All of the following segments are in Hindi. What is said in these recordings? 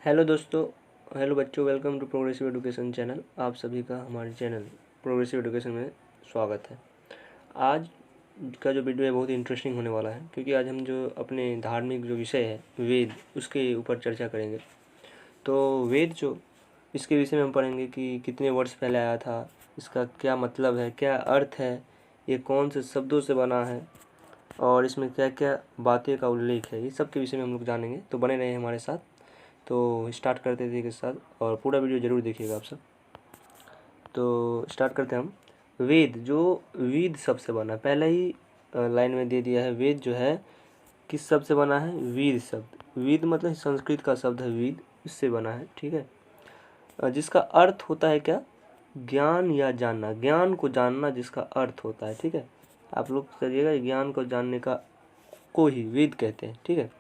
हेलो दोस्तों, हेलो बच्चों, welcome to progressive education channel. आप सभी का हमारे चैनल प्रोग्रेसिव एजुकेशन में स्वागत है। आज का जो वीडियो है बहुत इंटरेस्टिंग होने वाला है, क्योंकि आज हम जो अपने धार्मिक जो विषय है वेद, उसके ऊपर चर्चा करेंगे। तो वेद जो इसके विषय में हम पढ़ेंगे कि कितने वर्ष पहले आया था, इसका क्या मतलब है, क्या अर्थ है, ये कौन से शब्दों से बना है और इसमें क्या क्या बातें का उल्लेख है, ये सब के विषय में हम लोग जानेंगे। तो बने रहे हमारे साथ। तो स्टार्ट करते थे के साथ और पूरा वीडियो ज़रूर देखिएगा आप सब। तो स्टार्ट करते हैं हम। वेद जो वेद शब्द से बना, पहले ही लाइन में दे दिया है। वेद जो है किस शब्द से बना है? वेद शब्द। वेद मतलब संस्कृत का शब्द है वेद, इससे बना है। ठीक है। जिसका अर्थ होता है क्या? ज्ञान या जानना, ज्ञान को जानना जिसका अर्थ होता है। ठीक है, आप लोग करिएगा, ज्ञान को जानने का को ही वेद कहते हैं। ठीक है।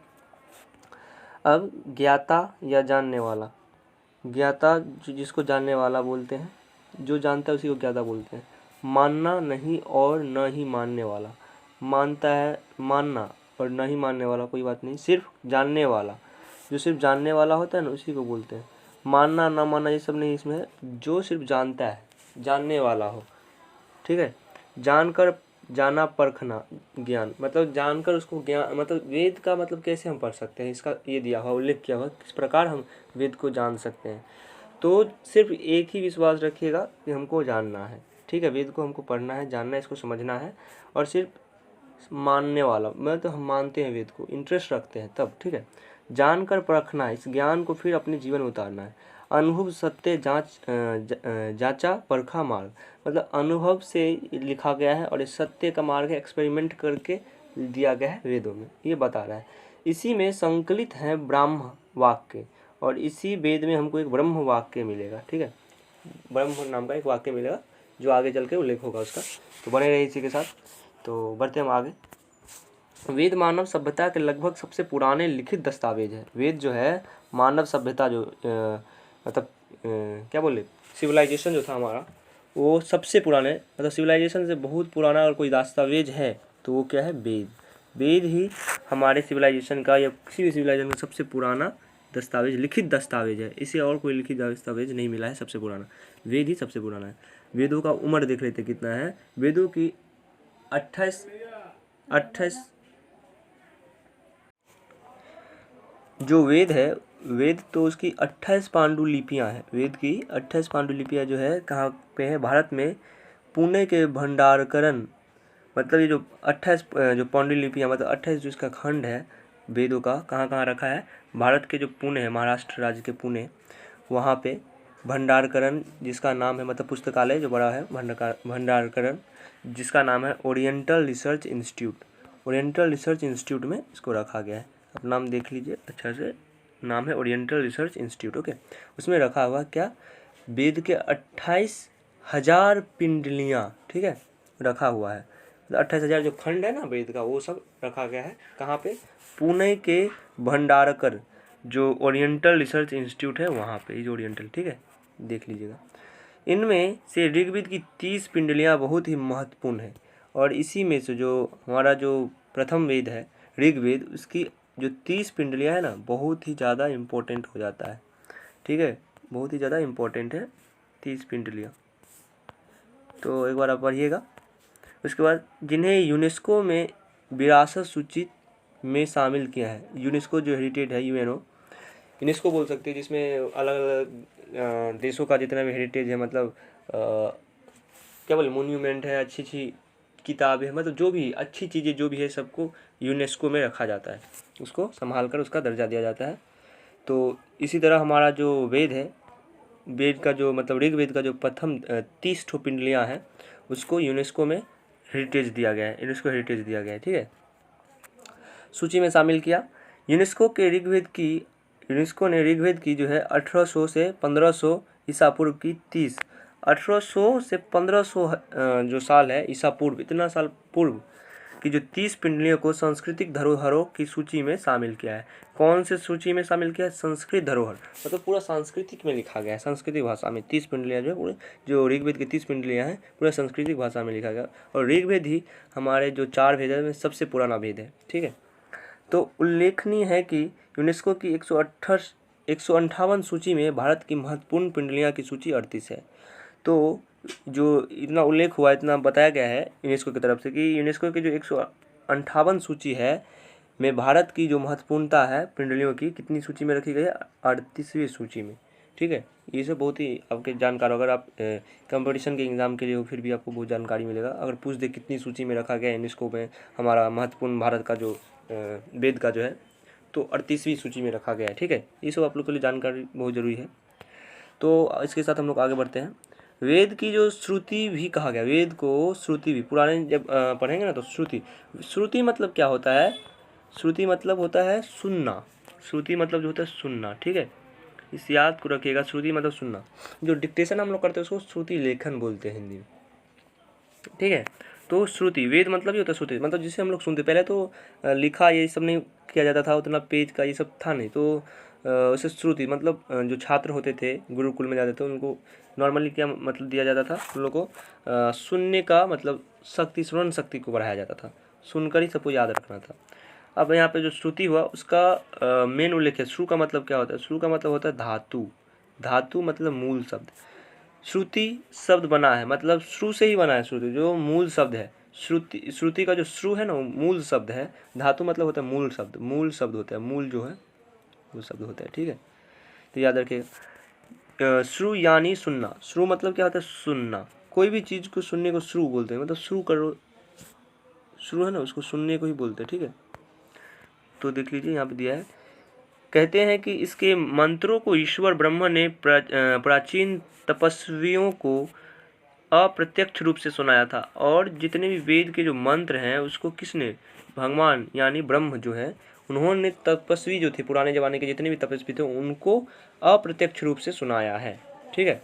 अब ज्ञाता या जानने वाला, ज्ञाता जिसको जानने वाला बोलते हैं, जो जानता है उसी को ज्ञाता बोलते हैं। मानना नहीं और न ही मानने वाला, मानता है मानना और न ही मानने वाला कोई बात नहीं, सिर्फ जानने वाला, जो सिर्फ जानने वाला होता है ना उसी को बोलते हैं। मानना ना मानना ये सब नहीं इसमें है, जो सिर्फ जानता है, जानने वाला हो। ठीक है। जानकर जाना परखना, ज्ञान मतलब जानकर उसको ज्ञान, मतलब वेद का मतलब कैसे हम पढ़ सकते हैं, इसका ये दिया हुआ, उल्लेख किया हुआ किस प्रकार हम वेद को जान सकते हैं। तो सिर्फ एक ही विश्वास रखिएगा कि हमको जानना है। ठीक है, वेद को हमको पढ़ना है, जानना है, इसको समझना है। और सिर्फ मानने वाला, मतलब तो हम मानते हैं वेद को, इंटरेस्ट रखते हैं तब। ठीक है। जानकर परखना है, इस ज्ञान को फिर अपने जीवन में उतारना है। अनुभव सत्य जांचा परखा मार्ग, मतलब अनुभव से लिखा गया है और इस सत्य का मार्ग है, एक्सपेरिमेंट करके दिया गया है वेदों में, ये बता रहा है। इसी में संकलित है ब्राह्म वाक्य, और इसी वेद में हमको एक ब्रह्म वाक्य मिलेगा। ठीक है, ब्रह्म नाम का एक वाक्य मिलेगा जो आगे चल के उल्लेख होगा उसका। तो बने रहे इसी के साथ। तो बढ़ते हम आगे। वेद मानव सभ्यता के लगभग सबसे पुराने लिखित दस्तावेज है। वेद जो है मानव सभ्यता जो मतलब क्या बोले, सिविलाइजेशन जो था हमारा, वो सबसे पुराने, मतलब सिविलाइजेशन से बहुत पुराना अगर कोई दस्तावेज है तो वो क्या है? वेद। वेद ही हमारे सिविलाइजेशन का या किसी भी सिविलाइजेशन का सबसे पुराना दस्तावेज, लिखित दस्तावेज है। इसे और कोई लिखित दस्तावेज नहीं मिला है, सबसे पुराना वेद ही सबसे पुराना है। वेदों का उम्र देख लेते कितना है। वेदों की 28 जो वेद है, वेद तो उसकी 28 पांडुलिपियाँ हैं। वेद की 28 पांडुलिपियाँ जो है कहाँ पे है? भारत में पुणे के भंडारकरण, मतलब ये जो 28 जो पांडुलिपियाँ, मतलब 28 जो इसका खंड है वेदों का, कहाँ कहाँ रखा है? भारत के जो पुणे है, महाराष्ट्र राज्य के पुणे, वहाँ पे भंडारकरण जिसका नाम है, मतलब पुस्तकालय जो बड़ा है, भंडारकरण जिसका नाम है oriental research institute. Oriental research institute में इसको रखा गया है। आप नाम देख लीजिए अच्छा से, नाम है ओरिएंटल रिसर्च इंस्टीट्यूट। ओके, उसमें रखा हुआ क्या? वेद के 28,000 पिंडलियाँ, ठीक है, रखा हुआ है। 28,000 जो खंड है ना वेद का, वो सब रखा गया है। कहाँ पे? पुणे के भंडारकर जो ओरिएंटल रिसर्च इंस्टीट्यूट है वहाँ पे, जो ओरिएंटल, ठीक है, देख लीजिएगा। इनमें से ऋग्वेद की 30 पिंडलियाँ बहुत ही महत्वपूर्ण है, और इसी में से जो हमारा जो प्रथम वेद है ऋग्वेद, उसकी जो 30 पिंडलियाँ है ना, बहुत ही ज़्यादा इम्पोर्टेंट हो जाता है। ठीक है, बहुत ही ज़्यादा इम्पोर्टेंट है 30 पिंडलियाँ। तो एक बार आप पढ़िएगा। उसके बाद जिन्हें यूनेस्को में विरासत सूची में शामिल किया है। यूनेस्को जो हेरिटेज है, यूनेस्को बोल सकते हैं, जिसमें अलग अलग देशों का जितना भी हेरिटेज है, मतलब क्या बोले, मोन्यूमेंट है, अच्छी अच्छी किताब है, मतलब जो भी अच्छी चीज़ें जो भी है सबको यूनेस्को में रखा जाता है, उसको संभाल कर उसका दर्जा दिया जाता है। तो इसी तरह हमारा जो वेद है, वेद का जो मतलब ऋग्वेद का जो प्रथम 30 ठो पिंडलियाँ हैं, उसको यूनेस्को में हेरिटेज दिया गया है, यूनेस्को हेरिटेज दिया गया है। ठीक है, सूची में शामिल किया। यूनेस्को ने ऋग्वेद की जो है 1800 से 1500 ईसा पूर्व की 1800 से 1500 जो साल है ईसा पूर्व, इतना साल पूर्व की जो 30 पिंडलियों को सांस्कृतिक धरोहरों की सूची में शामिल किया है। कौन से सूची में शामिल किया है? संस्कृत धरोहर, मतलब पूरा सांस्कृतिक में लिखा गया है, सांस्कृतिक भाषा में 30 पिंडलियाँ जो है पूरे, जो ऋग्वेद की 30 पिंडलियाँ हैं पूरा सांस्कृतिक भाषा में लिखा गया। और ऋग्वेद ही हमारे जो 4 वेद है में सबसे पुराना वेद है। ठीक है, तो उल्लेखनीय है कि यूनेस्को की 158 सूची में भारत की महत्वपूर्ण पिंडलियाँ की सूची 38 है। तो जो इतना उल्लेख हुआ, इतना बताया गया है यूनेस्को की तरफ से कि यूनेस्को की जो 158 सूची है में भारत की जो महत्वपूर्णता है पिंडलियों की कितनी सूची में रखी गई है? 38वीं सूची में। ठीक है, ये सब बहुत ही आपके जानकार, अगर आप कंपटीशन के एग्ज़ाम के लिए हो फिर भी आपको बहुत जानकारी मिलेगा। अगर पूछ दे कितनी सूची में रखा गया है यूनेस्को में हमारा महत्वपूर्ण भारत का जो वेद का जो है, तो 38वीं सूची में रखा गया है। ठीक है, ये सब आप लोग के लिए जानकारी बहुत ज़रूरी है। तो इसके साथ हम लोग आगे बढ़ते हैं। वेद की जो श्रुति भी कहा गया, वेद को श्रुति भी, पुराने जब पढ़ेंगे ना तो श्रुति मतलब क्या होता है? श्रुति मतलब होता है सुनना। श्रुति मतलब जो होता है सुनना। ठीक है, इस याद को रखिएगा, श्रुति मतलब सुनना। जो डिक्टेशन हम लोग करते हैं उसको श्रुति लेखन बोलते हैं हिंदी में। ठीक है, तो श्रुति, वेद मतलब ये होता है श्रुति, मतलब जिसे हम लोग सुनते। पहले तो लिखा ये सब नहीं किया जाता था, उतना पेज का ये सब था नहीं, तो उसे श्रुति मतलब जो छात्र होते थे गुरुकुल में जाते थे उनको नॉर्मली क्या मतलब दिया जाता था, उन लोगों को सुनने का मतलब शक्ति, श्रवण शक्ति को बढ़ाया जाता था, सुनकर ही सबको याद रखना था। अब यहाँ पे जो श्रुति हुआ उसका मेन उल्लेख है। श्रु का मतलब क्या होता है? श्रु का मतलब होता है धातु। धातु मतलब मूल शब्द। श्रुति शब्द बना है, मतलब श्रु से ही बना है श्रुति, जो मूल शब्द है। श्रुति का जो श्रु है ना वो मूल शब्द है। धातु मतलब होता है मूल शब्द, मूल शब्द होता है, मूल जो है वो शब्द होता है। ठीक है, तो याद रखिएगा। श्रु यानी सुनना। श्रु मतलब क्या होता है? सुनना। कोई भी चीज़ को सुनने को श्रु बोलते हैं, मतलब श्रु करो, श्रु है ना उसको सुनने को ही बोलते हैं। ठीक है, तो देख लीजिए यहाँ पे दिया है, कहते हैं कि इसके मंत्रों को ईश्वर ब्रह्मा ने प्राचीन तपस्वियों को अप्रत्यक्ष रूप से सुनाया था, और जितने भी वेद के जो मंत्र हैं उसको किसने? भगवान यानी ब्रह्म जो है उन्होंने तपस्वी जो थे, पुराने ज़माने के जितने भी तपस्वी थे उनको अप्रत्यक्ष रूप से सुनाया है। ठीक है,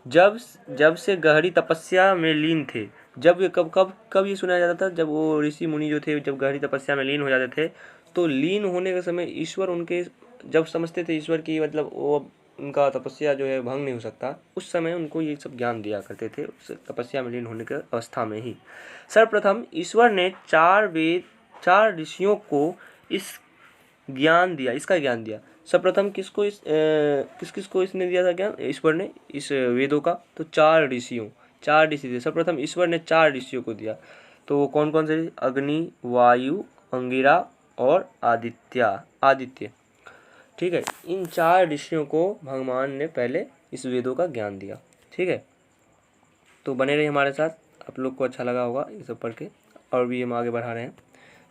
जब से गहरी तपस्या में लीन थे, जब ये कब ये सुनाया जाता था? जब वो ऋषि मुनि जो थे जब गहरी तपस्या में लीन हो जाते थे, तो लीन होने के समय ईश्वर उनके, जब समझते थे ईश्वर की मतलब वो उनका तपस्या जो है भंग नहीं हो सकता, उस समय उनको ये सब ज्ञान दिया करते थे, उस तपस्या में लीन होने की अवस्था में ही। सर्वप्रथम ईश्वर ने 4 ऋषियों को इस ज्ञान दिया, इसका ज्ञान दिया। सर्वप्रथम किसको किस इसने दिया था ज्ञान? ईश्वर ने, इस वेदों का। तो 4 ऋषि थे। सर्वप्रथम ईश्वर ने 4 ऋषियों को दिया। तो वो कौन कौन से? अग्नि, वायु, अंगिरा और आदित्य। ठीक है, इन 4 ऋषियों को भगवान ने पहले इस वेदों का ज्ञान दिया। ठीक है, तो बने रहिए हमारे साथ, आप लोग को अच्छा लगा होगा ये सब पढ़ के, और भी हम आगे बढ़ा रहे हैं,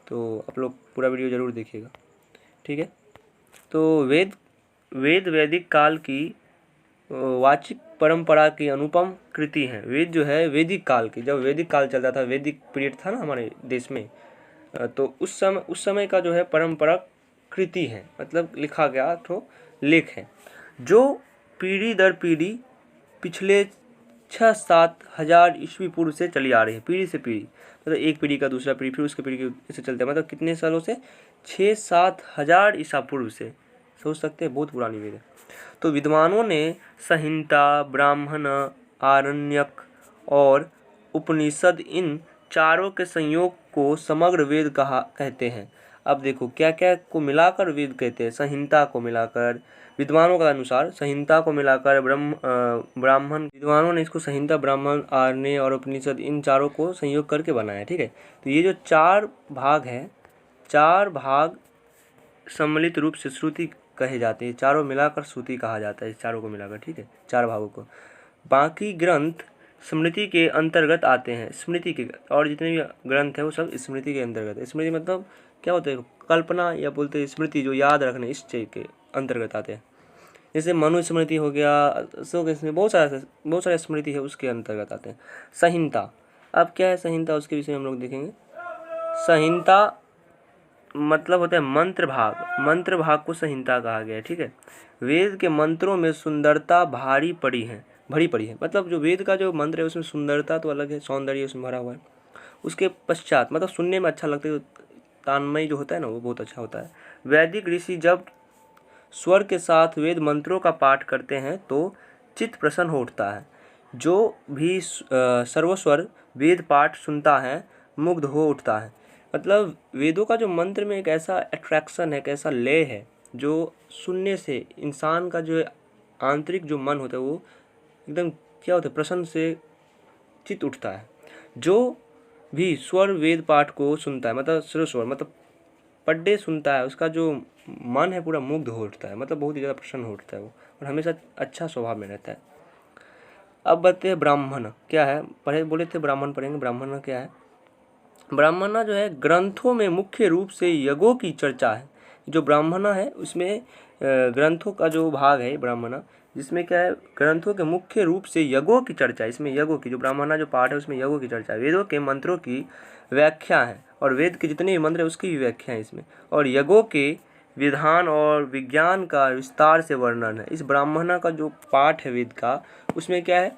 तो आप लोग पूरा वीडियो ज़रूर देखिएगा। ठीक है, तो वैदिक काल की वाचिक परंपरा की अनुपम कृति हैं। वेद जो है वैदिक काल की, जब वैदिक काल चलता था, वैदिक पीरियड था ना हमारे देश में, तो उस समय का जो है परंपरा कृति है, मतलब लिखा गया तो लेख है, जो पीढ़ी दर पीढ़ी पिछले 6-7 हज़ार ईस्वी पूर्व से चली आ रही है। पीढ़ी से पीढ़ी मतलब एक पीढ़ी का दूसरा पीढ़ी, फिर उसके पीढ़ी के ऐसे चलते हैं, मतलब कितने सालों से? 6-7 हज़ार ईसा पूर्व से। सोच सकते हैं, बहुत पुरानी वेद है। तो विद्वानों ने संहिता, ब्राह्मण, आरण्यक और उपनिषद इन चारों के संयोग को समग्र वेद कहते हैं। अब देखो क्या क्या को मिलाकर वेद कहते हैं। संहिता को मिलाकर, विद्वानों का अनुसार संहिता को मिलाकर ब्राह्मण, विद्वानों ने इसको संहिता, ब्राह्मण, आरण्य और उपनिषद इन चारों को संयोग करके बनाया। ठीक है, तो ये जो 4 भाग है, 4 भाग सम्मिलित रूप से श्रुति कहे जाते हैं। चारों मिलाकर श्रुति कहा जाता है, इस चारों को मिलाकर। ठीक है, 4 भागों को। बाकी ग्रंथ स्मृति के अंतर्गत आते हैं। स्मृति के, और जितने भी ग्रंथ हैं वो सब स्मृति के अंतर्गत है। स्मृति मतलब क्या होता है? कल्पना, या बोलते हैं स्मृति, जो याद रखने, इस चीज़ के अंतर्गत आते हैं। जैसे मनुस्मृति हो गया, अशोक स्मृति, बहुत सारे स्मृति है उसके अंतर्गत आते हैं। संहिता, अब क्या है संहिता, उसके विषय में हम लोग देखेंगे। संहिता मतलब होता है मंत्र भाग को संहिता कहा गया है। ठीक है, वेद के मंत्रों में सुंदरता भरी पड़ी है, मतलब जो वेद का जो मंत्र है उसमें सुंदरता तो अलग है, सौंदर्य उसमें भरा हुआ है। उसके पश्चात मतलब सुनने में अच्छा लगता है, तानमय जो होता है ना वो बहुत अच्छा होता है। वैदिक ऋषि जब स्वर के साथ वेद मंत्रों का पाठ करते हैं तो चित्त प्रसन्न हो उठता है। जो भी सर्वस्वर वेद पाठ सुनता है मुग्ध हो उठता है। मतलब वेदों का जो मंत्र में एक ऐसा अट्रैक्शन है, एक ऐसा लय है जो सुनने से इंसान का जो आंतरिक जो मन होता है वो एकदम क्या होता है, प्रसन्न से चित उठता है। जो भी स्वर वेद पाठ को सुनता है, मतलब स्वर स्वर मतलब पढ़े सुनता है, उसका जो मन है पूरा मुग्ध हो उठता है, मतलब बहुत ही ज़्यादा प्रसन्न हो उठता है वो, और हमेशा अच्छा स्वभाव में रहता है। अब बताते हैं ब्राह्मण क्या है। पढ़े बोले थे ब्राह्मण पढ़ेंगे। ब्राह्मण क्या है? ब्राह्मण जो है ग्रंथों में मुख्य रूप से यज्ञों की चर्चा है। जो ब्राह्मण है उसमें ग्रंथों का जो भाग है ब्राह्मण, जिसमें क्या है, ग्रंथों के मुख्य रूप से यज्ञों की चर्चा है। इसमें यज्ञों की जो ब्राह्मण जो पाठ है उसमें यज्ञों की चर्चा है। वेदों के मंत्रों की व्याख्या है, और वेद के जितने भी मंत्र है उसकी भी व्याख्या है इसमें, और यज्ञों के विधान और विज्ञान का विस्तार से वर्णन है। इस ब्राह्मण का जो पाठ है वेद का, उसमें क्या है,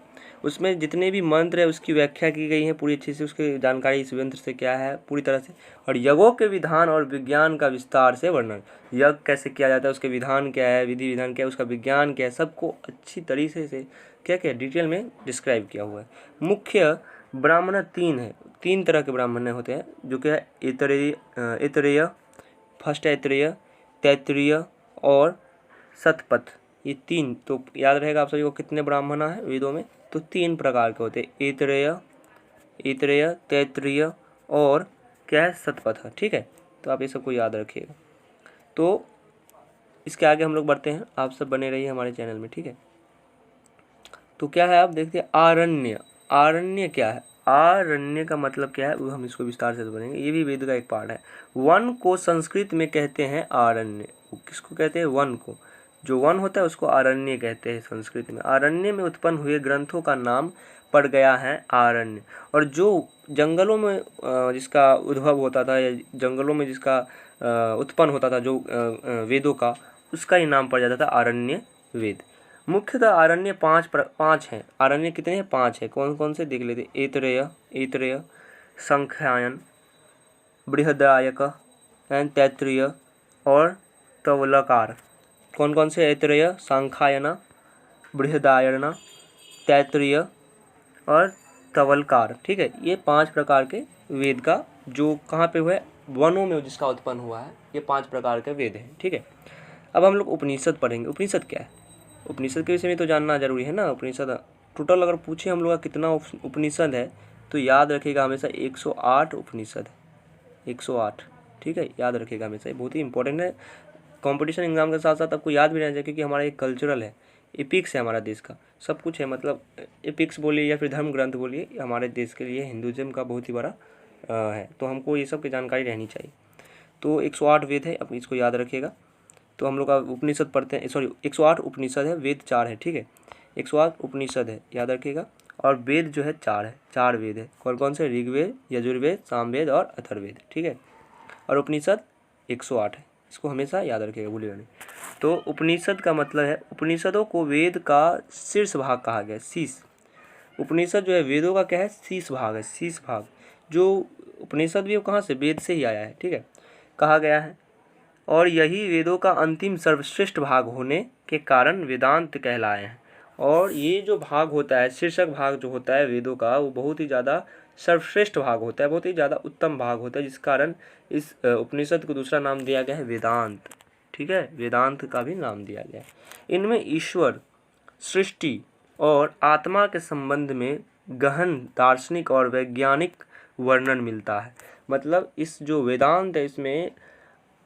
उसमें जितने भी मंत्र है उसकी व्याख्या की गई है पूरी अच्छे से, उसकी जानकारी इस मंत्र से क्या है पूरी तरह से, और यज्ञों के विधान और विज्ञान का विस्तार से वर्णन। यज्ञ कैसे किया जाता है, उसके विधान क्या है, विधि विधान क्या है, उसका विज्ञान क्या है, सबको अच्छी तरीके से क्या क्या डिटेल में डिस्क्राइब किया हुआ है। मुख्य ब्राह्मण तीन है, तीन तरह के ब्राह्मण होते हैं, जो कि है ऐतरेय, फर्स्ट ऐतरेय, तैत्तिरीय और शतपथ। ये तीन तो याद रहेगा आप सभी को। कितने ब्राह्मण हैं वेदों में? तो तीन प्रकार के होते हैं, ऐतरेय, तैत्तिरीय और क्या है, शतपथ। ठीक है, तो आप ये सबको याद रखिएगा। तो इसके आगे हम लोग बढ़ते हैं, आप सब बने रहिए हमारे चैनल में। ठीक है, तो क्या है आप देखते हैं आरण्य। आरण्य क्या है? आरण्य का मतलब क्या है वो हम इसको विस्तार से बनेंगे। ये भी वेद का एक पार्ट है। वन को संस्कृत में कहते हैं आरण्य। किसको कहते हैं? वन को। जो वन होता है उसको आरण्य कहते हैं संस्कृत में। आरण्य में उत्पन्न हुए ग्रंथों का नाम पड़ गया है आरण्य। और जो जंगलों में जिसका उद्भव होता था, या जंगलों में जिसका उत्पन्न होता था जो वेदों का, उसका ही नाम पड़ जाता था आरण्य वेद। मुख्यतः आरण्य पांच हैं। आरण्य कितने हैं? पांच है। कौन कौन से देख लेते? ऐतरेय, संख्यायन, बृहदायक एंड तैत्तिरीय और तवलकार। कौन कौन से? ऐतरेय, सांख्यायन, बृहदायन, तैत्तिरीय और तवलकार। ठीक है, ये पांच प्रकार के वेद का जो कहाँ पे हुआ है? वनों में जिसका उत्पन्न हुआ है, ये पांच प्रकार के वेद हैं। ठीक है, अब हम लोग उपनिषद पढ़ेंगे। उपनिषद क्या है? उपनिषद के विषय में तो जानना जरूरी है ना। उपनिषद टोटल अगर पूछे हम लोग का कितना उपनिषद है, तो याद रखिएगा हमेशा 108 उपनिषद है। 108, ठीक है, याद रखिएगा हमेशा, ये बहुत ही इंपॉर्टेंट है। कंपटीशन एग्जाम के साथ साथ आपको याद भी रहना चाहिए, क्योंकि हमारा एक कल्चरल है, एपिक्स है हमारा देश का, सब कुछ है। मतलब एपिक्स बोलिए या फिर धर्म ग्रंथ बोलिए, हमारे देश के लिए हिंदुज़म का बहुत ही बड़ा है, तो हमको ये सब की जानकारी रहनी चाहिए। तो 108 वेद है, अब इसको याद रखिएगा। तो हम लोग का उपनिषद पढ़ते हैं, सॉरी 108 उपनिषद है, वेद 4 है। ठीक है, 108 उपनिषद है, याद रखिएगा। और वेद जो है 4 है, 4 वेद है। कौन कौन से? ऋग्वेद, यजुर्वेद, सामवेद और अथर्ववेद। ठीक है, और उपनिषद 108 है, इसको हमेशा याद रखिएगा, भूलिएगा नहीं। तो उपनिषद का मतलब है, उपनिषदों को वेद का शीर्ष भाग कहा गया है। शीर्ष उपनिषद जो है वेदों का क्या है? शीर्ष भाग है, शीर्ष भाग। जो उपनिषद भी वो कहाँ से? वेद से ही आया है। ठीक है, कहा गया है। और यही वेदों का अंतिम सर्वश्रेष्ठ भाग होने के कारण वेदांत कहलाए हैं। और ये जो भाग होता है, शीर्षक भाग जो होता है वेदों का, वो बहुत ही ज़्यादा सर्वश्रेष्ठ भाग होता है, बहुत ही ज़्यादा उत्तम भाग होता है, जिस कारण इस उपनिषद को दूसरा नाम दिया गया है वेदांत। ठीक है, वेदांत का भी नाम दिया गया है। इनमें ईश्वर, सृष्टि और आत्मा के संबंध में गहन दार्शनिक और वैज्ञानिक वर्णन मिलता है। मतलब इस जो वेदांत है इसमें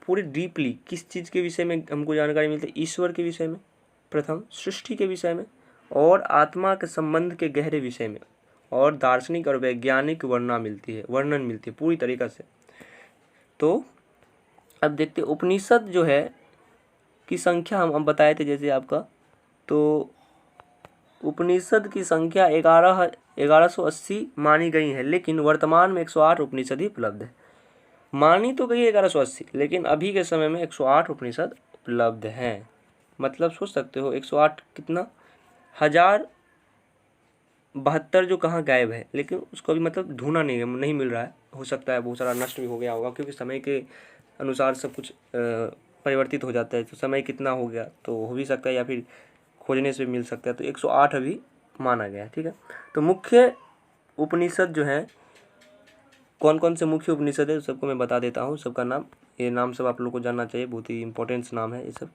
पूरी डीपली किस चीज़ के विषय में हमको जानकारी मिलती है? ईश्वर के विषय में प्रथम, सृष्टि के विषय में और आत्मा के संबंध के गहरे विषय में, और दार्शनिक और वैज्ञानिक वर्णन मिलती है पूरी तरीक़ा से। तो अब देखते उपनिषद जो है की संख्या हम बताए थे जैसे आपका, तो उपनिषद की संख्या 1180 मानी गई है, लेकिन वर्तमान में 108 उपनिषद ही उपलब्ध है। मानी तो गई 1180, लेकिन अभी के समय में 108 उपनिषद उपलब्ध हैं। मतलब सोच सकते हो 108 कितना, 1072 जो कहाँ गायब है, लेकिन उसको भी मतलब ढूंढा नहीं मिल रहा है। हो सकता है बहुत सारा नष्ट भी हो गया होगा, क्योंकि समय के अनुसार सब कुछ परिवर्तित हो जाता है। तो समय कितना हो गया तो हो भी सकता है, या फिर खोजने से मिल सकता है। तो 108 अभी माना गया है। ठीक है, तो मुख्य उपनिषद जो है, कौन कौन से मुख्य उपनिषद है सबको मैं बता देता हूँ, सबका नाम ये नाम सब आप लोग को जानना चाहिए, बहुत ही इम्पोर्टेंट नाम है ये सब।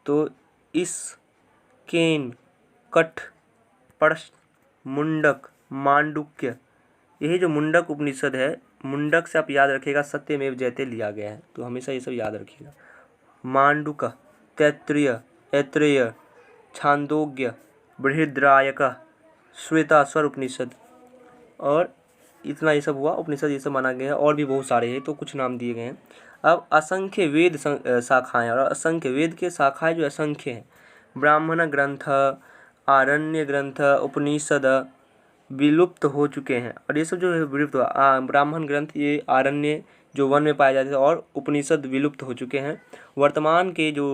तो इस, केन, कठ, प्रश्न, मुंडक, मांडुक्य, यही जो मुंडक उपनिषद है, मुंडक से आप याद रखिएगा सत्यमेव जयते लिया गया है, तो हमेशा ये सब याद रखिएगा। मांडुक, तैत्तिरीय, ऐत्रेय, छांदोग्य, बृहद्रायक, श्वेताश्वर उपनिषद, और इतना ये सब हुआ उपनिषद, ये सब माना गया है। और भी बहुत सारे हैं, तो कुछ नाम दिए गए हैं। अब असंख्य वेद शाखाएँ, और असंख्य वेद के शाखाएँ जो असंख्य हैं। ब्राह्मण ग्रंथ, आरण्य ग्रंथ, उपनिषद विलुप्त हो चुके हैं, और ये सब जो है विलुप्त हुआ। ब्राह्मण ग्रंथ, ये आरण्य जो वन में पाए जाते थे, और उपनिषद विलुप्त हो चुके हैं। वर्तमान के जो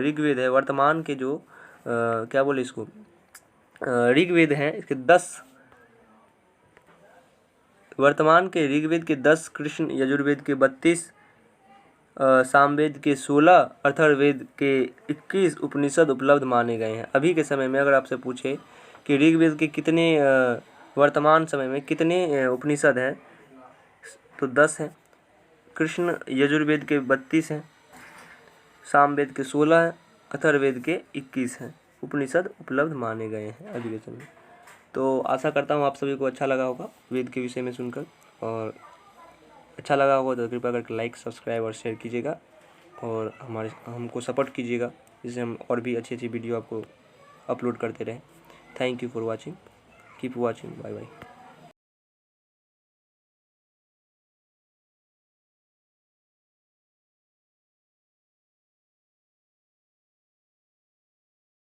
ऋग्वेद है, वर्तमान के जो क्या बोले इसको, ऋग्वेद हैं, इसके 10, वर्तमान के ऋग्वेद के 10, कृष्ण यजुर्वेद के 32, सामवेद के 16, अथर्ववेद के 21 उपनिषद उपलब्ध माने गए हैं। अभी के समय में अगर आपसे पूछे कि ऋग्वेद के कितने, वर्तमान समय में कितने उपनिषद हैं, तो 10 हैं। कृष्ण यजुर्वेद के 32 हैं, सामवेद के 16 हैं, अथर्ववेद के 21 हैं उपनिषद उपलब्ध माने गए हैं अभी के समय। तो आशा करता हूँ आप सभी को अच्छा लगा होगा वेद के विषय में सुनकर, और अच्छा लगा होगा तो कृपया करके लाइक, सब्सक्राइब और शेयर कीजिएगा, और हमको सपोर्ट कीजिएगा, जिससे हम और भी अच्छी अच्छी वीडियो आपको अपलोड करते रहें। Thank you for watching, keep watching, bye bye.